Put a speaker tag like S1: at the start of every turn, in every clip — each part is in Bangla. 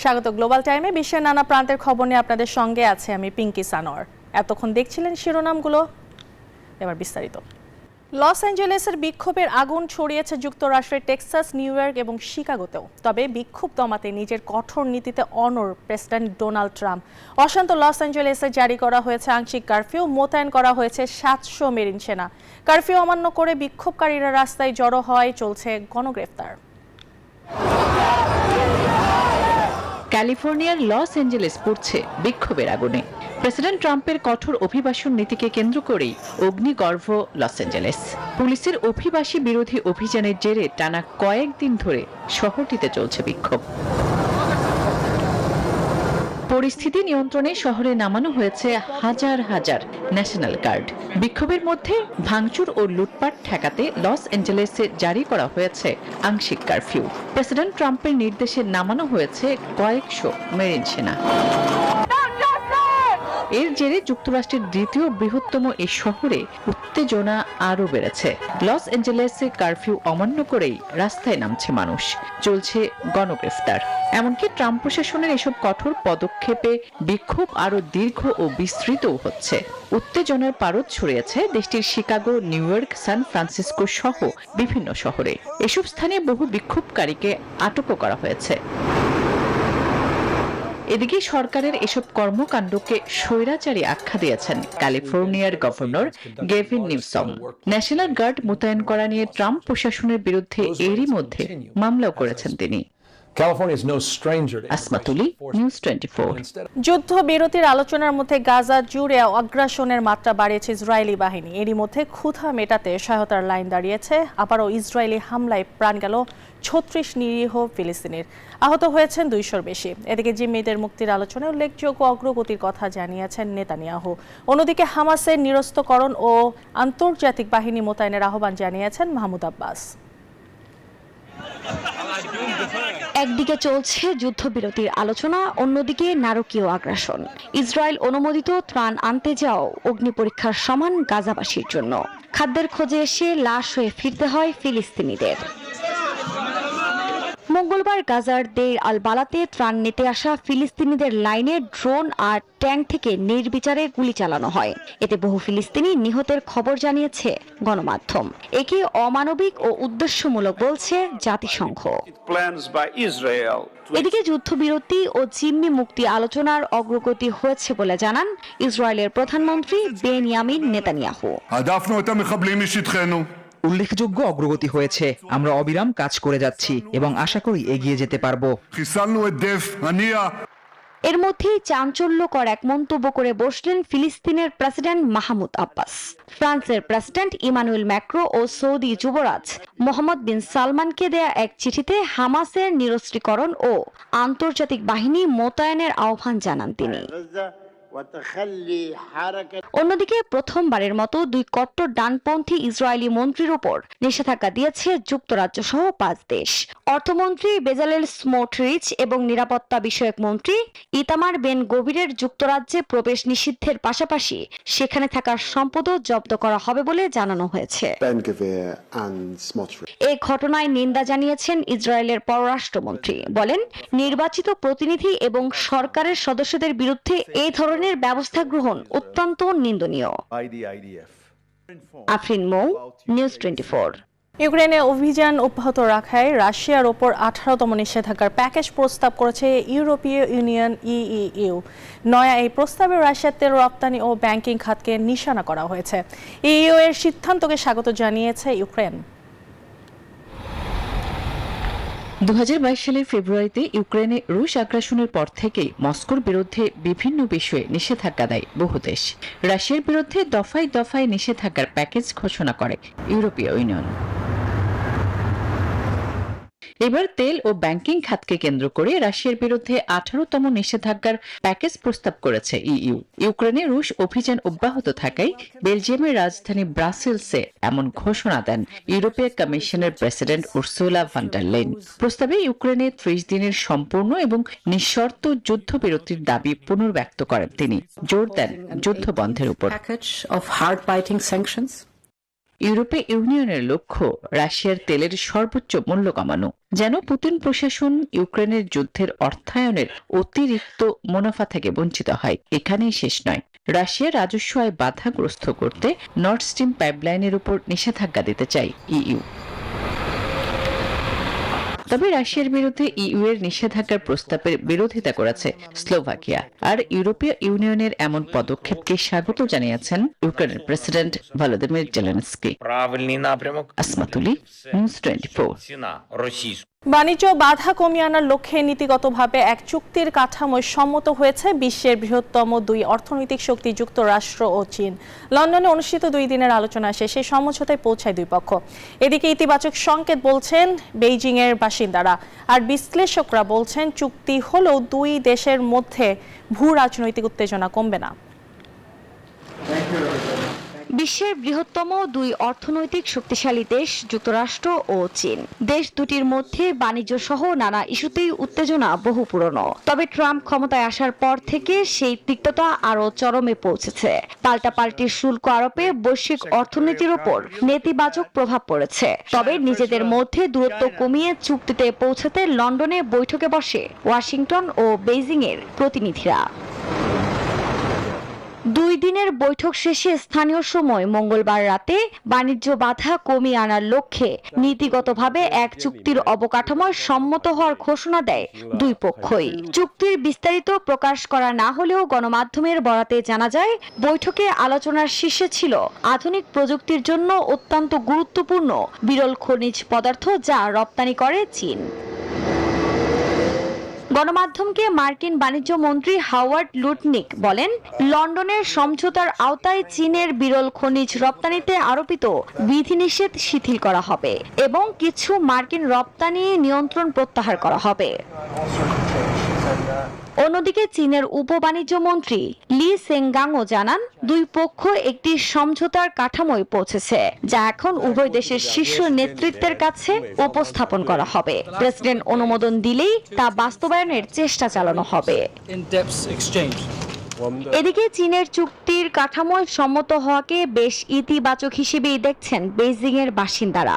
S1: স্বাগত গ্লোবাল টাইমে। বিশ্বের নানা প্রান্তের খবর নিয়ে আপনাদের সঙ্গে আছে আমি পিঙ্কি সানোয়ার। এতক্ষণ দেখছিলেন শিরোনামগুলো, এবার বিস্তারিত। লস অ্যাঞ্জেলেসের বিক্ষোভের আগুন ছড়িয়েছে যুক্তরাষ্ট্রের টেক্সাস, নিউ ইয়র্ক এবং শিকাগোতেও। তবে বিক্ষোভ দমাতে নিজের কঠোর নীতিতে অনড় প্রেসিডেন্ট ডোনাল্ড ট্রাম্প। অশান্ত লস অ্যাঞ্জেলেসে জারি করা হয়েছে আংশিক কারফিউ, মোতায়েন করা হয়েছে 700 মেরিন সেনা। কারফিউ অমান্য করে বিক্ষোভকারীরা রাস্তায় জড়ো হওয়ায় চলছে গণগ্রেফতার।
S2: ক্যালিফোর্নিয়ার লস অ্যাঞ্জেলেস পড়ছে বিক্ষোভের আগুনে। প্রেসিডেন্ট ট্রাম্পের কঠোর অভিবাসন নীতিকে কেন্দ্র করেই অগ্নিগর্ভ লস অ্যাঞ্জেলেস। পুলিশের অভিবাসী বিরোধী অভিযানের জেরে টানা কয়েকদিন ধরে শহরটিতে চলছে বিক্ষোভ। পরিস্থিতি নিয়ন্ত্রণে শহরে নামানো হয়েছে হাজার হাজার ন্যাশনাল গার্ড। বিক্ষোভের মধ্যে ভাঙচুর ও লুটপাট ঠেকাতে লস অ্যাঞ্জেলেসে জারি করা হয়েছে আংশিক কারফিউ। প্রেসিডেন্ট ট্রাম্পের নির্দেশে নামানো হয়েছে কয়েকশো মেরিন সেনা। এর জেরে যুক্তরাষ্ট্রের দ্বিতীয় বৃহত্তম এই শহরে উত্তেজনা আরও বেড়েছে। লস অ্যাঞ্জেলেসে কারফিউ অমান্য করেই রাস্তায় নামছে মানুষ, চলছে গণগ্রেফতার। এমনকি ট্রাম্প প্রশাসনের এসব কঠোর পদক্ষেপে বিক্ষোভ আরও দীর্ঘ ও বিস্তৃতও হচ্ছে। উত্তেজনার পারদ ছড়িয়েছে দেশটির Chicago, New York, San Francisco সহ বিভিন্ন শহরে। এসব স্থানে বহু বিক্ষোভকারীকে আটকও করা হয়েছে। এদিকে সরকারের এসব কর্মকাণ্ডকে স্বৈরাচারী আখ্যা দিয়েছেন ক্যালিফোর্নিয়ার governor Gavin Newsom. National Guard মোতায়েন করা নিয়ে ট্রাম্প প্রশাসনের বিরুদ্ধে এরই মধ্যে মামলাও করেছেন তিনি। আসমাতুলি, নিউজ 24।
S1: যুদ্ধবিরতির আলোচনার মধ্যে গাজা জুড়ে আগ্রাসনের মাত্রা বাড়িয়েছে ইসরায়েলি বাহিনী। এরই মধ্যে ক্ষুধা মেটাতে সহায়তার লাইন দাঁড়িয়েছে। আবারও ইসরায়েলি হামলায় প্রাণ গেল 36 নিরীহ ফিলিস্তিনির, আহত হয়েছেন 200-র বেশি। এদিকে জিম্মিদের মুক্তির আলোচনায় উল্লেখযোগ্য অগ্রগতির কথা জানিয়েছেন নেতানিয়াহু। অন্যদিকে হামাসের নিরস্ত্রকরণ ও আন্তর্জাতিক বাহিনী মোতায়েনের আহ্বান জানিয়েছেন মাহমুদ আব্বাস।
S3: একদিকে চলছে যুদ্ধবিরতির আলোচনা, অন্যদিকে নারকীয় আগ্রাসন। ইসরায়েল অনুমোদিত ত্রাণ আনতে যাও অগ্নিপরীক্ষার সমান গাজাবাসীর জন্য। খাদ্যের খোঁজে এসে লাশ হয়ে ফিরতে হয় ফিলিস্তিনিদের। মঙ্গলবার গাজার দেইর আল বালাতে ত্রাণ নিতে আসা ফিলিস্তিনিদের লাইনে ড্রোন আর ট্যাঙ্ক থেকে নির্বিচারে গুলি চালানো হয়। এতে বহু ফিলিস্তিনি নিহতের খবর জানিয়েছে গণমাধ্যম। একে অমানবিক ও উদ্দেশ্যমূলক বলছে জাতিসংঘ। এদিকে যুদ্ধবিরতি ও জিম্মি মুক্তি আলোচনার অগ্রগতি হয়েছে বলে জানান ইসরায়েলের প্রধানমন্ত্রী বেনিয়ামিন নেতানিয়াহু।
S4: উল্লেখযোগ্য অগ্রগতি হয়েছে। আমরা অবিরাম কাজ করে যাচ্ছি এবং আশা করি এগিয়ে যেতে পারবো।
S3: এর মধ্যেই চাঞ্চল্যকর এক মন্তব্য করে বসলেন ফিলিস্তিনের প্রেসিডেন্ট মাহমুদ আব্বাস। ফ্রান্সের প্রেসিডেন্ট ইমানুয়েল ম্যাক্রো ও সৌদি যুবরাজ মোহাম্মদ বিন সালমানকে দেয়া এক চিঠিতে হামাসের নিরস্ত্রীকরণ ও আন্তর্জাতিক বাহিনী মোতায়েনের আহ্বান জানান তিনি। অন্যদিকে প্রথমবারের মতো 2 কট্টর ডানপন্থী ইসরায়েলি মন্ত্রীর উপর নিষেধাজ্ঞা দিয়েছে যুক্তরাজ্য সহ 5 দেশ। অর্থমন্ত্রী বেজালেল স্মোটরিচ এবং নিরাপত্তা বিষয়ক মন্ত্রী ইতামার বেন গভিরের যুক্তরাজ্যে প্রবেশ নিষিদ্ধের পাশাপাশি সেখানে থাকার সম্পদও জব্দ করা হবে বলে জানানো হয়েছে। এই ঘটনায় নিন্দা জানিয়েছেন ইসরায়েলের পররাষ্ট্রমন্ত্রী। বলেন, নির্বাচিত প্রতিনিধি এবং সরকারের সদস্যদের বিরুদ্ধে এই ধরনের ব্যবস্থা গ্রহণ অত্যন্ত নিন্দনীয়। আফরিন মৌ, নিউজ 24।
S1: ইউক্রেনে অভিযান অব্যাহত রাখায় রাশিয়ার ওপর 18তম নিষেধাজ্ঞার প্যাকেজ প্রস্তাব করেছে ইউরোপীয় ইউনিয়ন ইইউ। নয়া এই প্রস্তাবে রাশিয়ার তেল রপ্তানি ও ব্যাংকিং খাতকে নিশানা করা হয়েছে। ইইউ এর সিদ্ধান্তকে স্বাগত জানিয়েছে ইউক্রেন।
S2: 2022 সালের ফেব্রুয়ারিতে ইউক্রেনে রুশ আগ্রাসনের পর থেকেই মস্কোর বিরুদ্ধে বিভিন্ন বিষয়ে নিষেধাজ্ঞা দেয় বহু দেশ। রাশিয়ার বিরুদ্ধে দফায় দফায় নিষেধাজ্ঞার প্যাকেজ ঘোষণা করে ইউরোপীয় ইউনিয়ন। এবার তেল ও ব্যাংকিং খাতকে কেন্দ্র করে রাশিয়ার বিরুদ্ধে 18তম নিষেধাজ্ঞার প্যাকেজ প্রস্তাব করেছে ইইউ। ইউক্রেনে রুশ অভিযান অব্যাহত থাকায় বেলজিয়ামের রাজধানী ব্রাসেলসে এমন ঘোষণা দেন ইউরোপীয় কমিশনের president Ursula von der Leyen. প্রস্তাবে ইউক্রেনে 30 দিনের সম্পূর্ণ এবং নিঃশর্ত যুদ্ধবিরতির দাবি পুনর্ব্যক্ত করেন তিনি। জোর দেন যুদ্ধ বন্ধের উপর। ইউরোপীয় ইউনিয়নের লক্ষ্য রাশিয়ার তেলের সর্বোচ্চ মূল্য কমানো, যেন পুতিন প্রশাসন ইউক্রেনের যুদ্ধের অর্থায়নের অতিরিক্ত মুনাফা থেকে বঞ্চিত হয়। এখানেই শেষ নয়, রাশিয়ার রাজস্ব আয় বাধাগ্রস্ত করতে নর্থ স্ট্রিম পাইপলাইনের উপর নিষেধাজ্ঞা দিতে চায় ইইউ। তবে রাশিয়ার বিরুদ্ধে ইইউ এর নিষেধাজ্ঞার প্রস্তাবের বিরোধিতা করেছে স্লোভাকিয়া। আর ইউরোপীয় ইউনিয়নের এমন পদক্ষেপকে স্বাগত জানিয়েছেন ইউক্রেনের প্রেসিডেন্ট ভলোদিমির জেলেনস্কি। আসমাতুলি, নিউজ 24।
S1: বাণিজ্য বাধা কমিয়ে আনার লক্ষ্যে নীতিগতভাবে এক চুক্তির কাঠামোয় সম্মত হয়েছে বিশ্বের বৃহত্তম দুই অর্থনৈতিক শক্তি যুক্তরাষ্ট্র ও চীন। লন্ডনে অনুষ্ঠিত 2 দিনের আলোচনা শেষে সমঝোতায় পৌঁছায় দুই পক্ষ। এদিকে ইতিবাচক সংকেত বলছেন বেইজিং এর বাসিন্দারা, আর বিশ্লেষকরা বলছেন চুক্তি হলেও দুই দেশের মধ্যে ভূ রাজনৈতিক উত্তেজনা কমবে না।
S3: বিশ্বের বৃহত্তম দুই অর্থনৈতিক শক্তিশালী দেশ যুক্তরাষ্ট্র ও চীন। দেশ দুটির মধ্যে বাণিজ্য সহ নানা ইস্যুতেই উত্তেজনা বহু পুরনো। তবে ট্রাম্প ক্ষমতায় আসার পর থেকে সেই তিক্ততা আরো চরমে পৌঁছেছে। পাল্টাপাল্টি শুল্ক আরোপে বৈশ্বিক অর্থনীতির উপর নেতিবাচক প্রভাব পড়েছে। তবে নিজেদের মধ্যে দূরত্ব কমিয়ে চুক্তিতে পৌঁছাতে লন্ডনে বৈঠকে বসে ওয়াশিংটন ও বেইজিং এর প্রতিনিধিরা। 2 দিনের বৈঠক শেষে স্থানীয় সময় মঙ্গলবার রাতে বাণিজ্য বাধা কমিয়ে আনার লক্ষ্যে নীতিগতভাবে এক চুক্তির অবকাঠামোয় সম্মত হওয়ার ঘোষণা দেয় দুই পক্ষই। চুক্তির বিস্তারিত প্রকাশ করা না হলেও গণমাধ্যমের বরাতে জানা যায়, বৈঠকে আলোচনার শীর্ষে ছিল আধুনিক প্রযুক্তির জন্য অত্যন্ত গুরুত্বপূর্ণ বিরল খনিজ পদার্থ যা রপ্তানি করে চীন। গণমাধ্যমকে মার্কিন বাণিজ্য মন্ত্রী হাওয়ার্ড লুটনিক বলেন, লন্ডনের সমঝোতার আওতায় চীনের বিরল খনিজ রপ্তানিতে আরোপিত বিধিনিষেধ শিথিল করা হবে এবং কিছু মার্কিন রপ্তানি নিয়ন্ত্রণ প্রত্যাহার করা হবে। অন্যদিকে চীনের উপ বাণিজ্য মন্ত্রী লি সেংগাংও জানান, দুই পক্ষ একটি সমঝোতার কাঠামোয় পৌঁছেছে, যা এখন উভয় দেশের শীর্ষ নেতৃত্বের কাছে উপস্থাপন করা হবে। প্রেসিডেন্ট অনুমোদন দিলেই তা বাস্তবায়নের চেষ্টা চালানো হবে। এদিকে চীনের চুক্তির কাঠামোয় সম্মত হওয়াকে বেশ ইতিবাচক হিসেবেই দেখছেন বেইজিং এর বাসিন্দারা।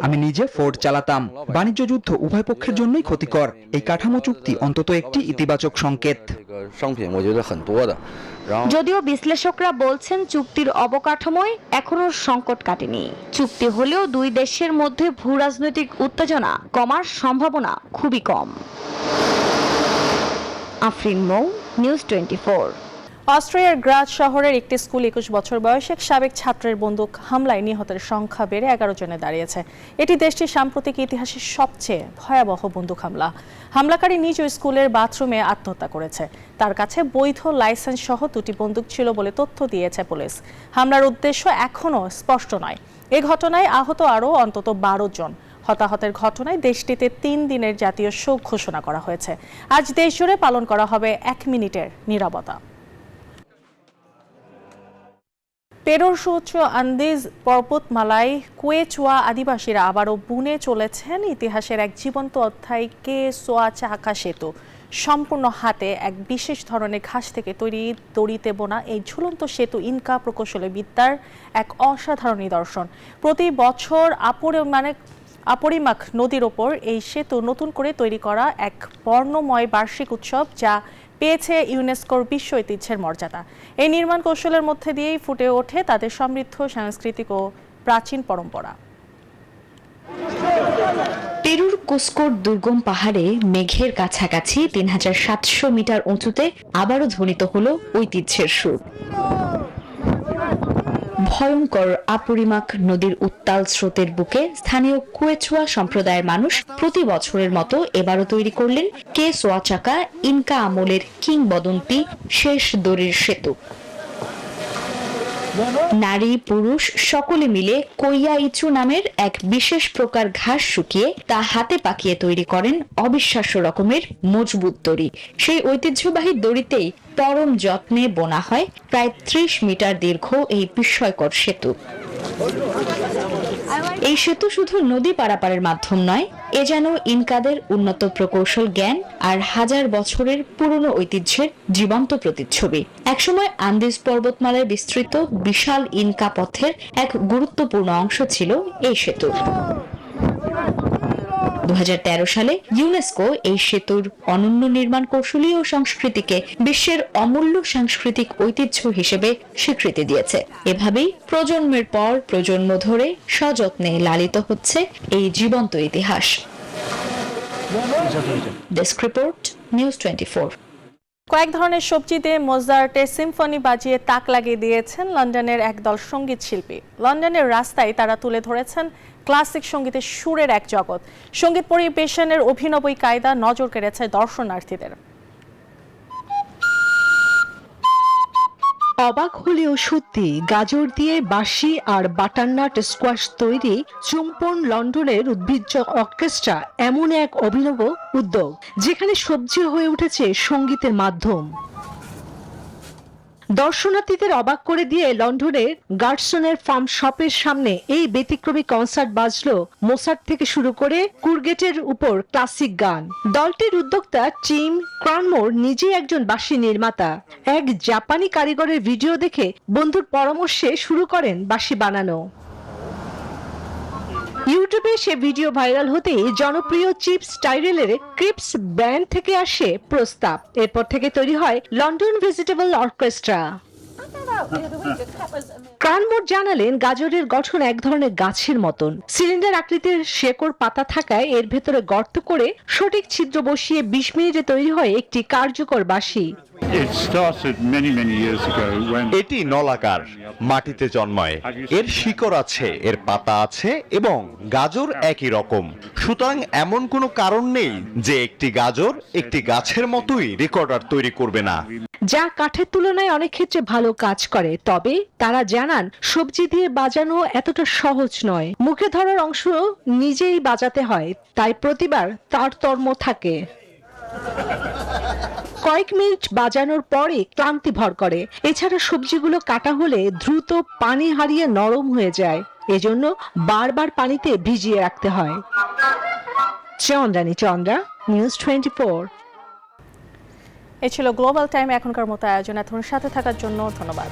S4: আমি নিজে ফোর্ড চালাতাম। বাণিজ্য যুদ্ধ উভয় পক্ষের জন্যই ক্ষতিকর। এই কাঠামো চুক্তি অন্তত একটি ইতিবাচক সংকেত।
S3: যদিও বিশ্লেষকরা বলছেন চুক্তির অবকাঠামোয় এখনো সংকট কাটেনি। চুক্তি হলেও দুই দেশের মধ্যে ভূ রাজনৈতিক উত্তেজনা কমার সম্ভাবনা খুবই কম। আফরিন মৌ, নিউজ 24।
S1: অস্ট্রিয়ার গ্রাজ শহরের একটি স্কুল 21 বছর বয়সী এক সাবেক ছাত্রের বন্দুক হামলায় নিহতের সংখ্যা বেড়ে 11 জনে দাঁড়িয়েছে। এটি দেশটির সাম্প্রতিক ইতিহাসের সবচেয়ে ভয়াবহ বন্দুক হামলা। হামলাকারী নিজ স্কুলের বাথরুমে আত্মহত্যা করেছে। তার কাছে বৈধ লাইসেন্স সহ 2টি বন্দুক ছিল বলে তথ্য দিয়েছে পুলিশ। হামলার উদ্দেশ্য এখনও স্পষ্ট নয়। এ ঘটনায় আহত আরও অন্তত 12 জন। হতাহতের ঘটনায় দেশটিতে 3 দিনের জাতীয় শোক ঘোষণা করা হয়েছে। আজ দেশজুড়ে পালন করা হবে 1 মিনিটের নীরবতা। পেরুর সুউচ্চ আন্দিজ পর্বতমালায় কুয়েচুয়া আদিবাসীরা আবারও বুনে চলেছেন ইতিহাসের এক জীবন্ত অধ্যায় কেসোয়াচাকা সেতু। সম্পূর্ণ হাতে এক বিশেষ ধরনের ঘাস থেকে তৈরি দড়িতে বোনা এই ঝুলন্ত সেতু ইনকা প্রকৌশলী বিদ্যার এক অসাধারণ নিদর্শন। প্রতি বছর আপরিমাক নদীর ওপর এই সেতু নতুন করে তৈরি করা এক বর্ণময় বার্ষিক উৎসব, যা পেয়েছে ইউনেস্কোর বিশ্ব ঐতিহ্যের মর্যাদা। এই নির্মাণ কৌশলের মধ্যে দিয়েই ফুটে ওঠে তাদের সমৃদ্ধ সাংস্কৃতিক ও প্রাচীন পরম্পরা।
S3: পেরুর কুসকোর দুর্গম পাহাড়ে মেঘের কাছাকাছি 3700 মিটার উঁচুতে আবারও ধ্বনিত হলো ঐতিহ্যের সুর। ভয়ঙ্কর আপরিমাক নদীর উত্তাল স্রোতের বুকে স্থানীয় কুয়েচুয়া সম্প্রদায়ের মানুষ প্রতি বছরের মতো এবারও তৈরি করলেন কেসোয়াচাকা ইনকা আমলের কিংবদন্তি শেষ দড়ির সেতু। নারী পুরুষ সকলে মিলে কইয়া ইচু নামের এক বিশেষ প্রকার ঘাস শুকিয়ে তা হাতে পাকিয়ে তৈরি করেন অবিশ্বাস্য রকমের মজবুত দড়ি। সেই ঐতিহ্যবাহী দড়িতেই পরম যত্নে বোনা হয় প্রায় 30 মিটার দীর্ঘ এই বিস্ময়কর সেতু।
S5: এই সেতু শুধু নদী পারাপারের মাধ্যম নয়, এ যেন ইনকাদের উন্নত প্রকৌশল জ্ঞান আর হাজার বছরের পুরনো ঐতিহ্যের জীবন্ত প্রতিচ্ছবি। একসময় আন্দিজ পর্বতমালায় বিস্তৃত বিশাল ইনকা পথের এক গুরুত্বপূর্ণ অংশ ছিল এই সেতু। 2013 সালে ইউনেস্কো এই সেতুর অনন্য নির্মাণ কৌশলী ও সংস্কৃতিকে বিশ্বের অমূল্য সাংস্কৃতিক ঐতিহ্য হিসেবে স্বীকৃতি দিয়েছে। এভাবেই প্রজন্মের পর প্রজন্ম ধরে সযত্নে লালিত হচ্ছে এই জীবন্ত ইতিহাস। Desk report, news 24।
S1: কয়েক ধরনের সবজি দিয়ে মোজার্টের সিম্ফনি বাজিয়ে তাক লাগিয়ে দিয়েছেন লন্ডনের একদল সঙ্গীত শিল্পী। লন্ডনের রাস্তায় তারা তুলে ধরেছেন ক্লাসিক সঙ্গীতের সুরের এক জগৎ। সঙ্গীত পরিবেশনের অভিনব কায়দা নজর কেড়েছে দর্শনার্থীদের।
S6: অবাক হলেও সত্যি, গাজর দিয়ে বাঁশি আর বাটারনাট স্কোয়াশ তৈরি চুম্বন লন্ডনের উদ্ভিজ্জ অর্কেস্ট্রা এমন এক অভিনব উদ্যোগ যেখানে সবজি হয়ে উঠেছে সঙ্গীতের মাধ্যম। দর্শনার্থীদের অবাক করে দিয়ে লন্ডনের গার্ডসনের ফার্ম শপের সামনে এই ব্যতিক্রমী কনসার্ট বাজলো মোসার্ট থেকে শুরু করে কুরগেটের উপর ক্লাসিক গান। দলটির উদ্যোক্তা টিম ক্রানমোর নিজেই একজন বাঁশি নির্মাতা। এক জাপানি কারিগরের ভিডিও দেখে বন্ধুর পরামর্শে শুরু করেন বাঁশি বানানো। ইউটিউবে সে ভিডিও ভাইরাল হতেই জনপ্রিয় চিপস টাইরেলের ক্রিপস ব্যান্ড থেকে আসে প্রস্তাব। এরপর থেকে তৈরি হয় লন্ডন ভেজিটেবল অর্কেস্ট্রা। ক্রানমোর জানালেন, গাজরের গঠন এক ধরনের গাছের মতন। সিলিন্ডার আকৃতির শেকড় পাতা থাকায় এর ভেতরে গর্ত করে সঠিক ছিদ্র বসিয়ে 20 মিনিটে তৈরি হয় একটি কার্যকর বাঁশি।
S7: এটি নলাকার, মাটিতে জন্মায়। এর শিকড় আছে, এর পাতা আছে এবং গাজর একই রকম। সুতরাং এমন কোনো কারণ নেই যে একটি গাজর একটি গাছের মতোই রেকর্ডার তৈরি করবে না।
S6: যা কাঠের তুলনায় অনেক ক্ষেত্রে ভালো কাজ করে, তবে তারা জানান সবজি দিয়ে বাজানো এতটা সহজ নয়। মুখে ধরার অংশ নিজেই বাজাতে হয়, তাই প্রতিবার তারতম্য থাকে। কয়েক মিনিট বাজানোর পরে ক্লান্তি ভর করে। এছাড়া সবজিগুলো কাটা হলে দ্রুত পানি হারিয়ে নরম হয়ে যায়, এজন্য বারবার পানিতে ভিজিয়ে রাখতে হয়। চন্দ্রানী চন্দ্রা, নিউজ 24।
S1: এ ছিল গ্লোবাল টাইম এখনকার মতো আয়োজন। এতক্ষণ সাথে থাকার জন্য ধন্যবাদ।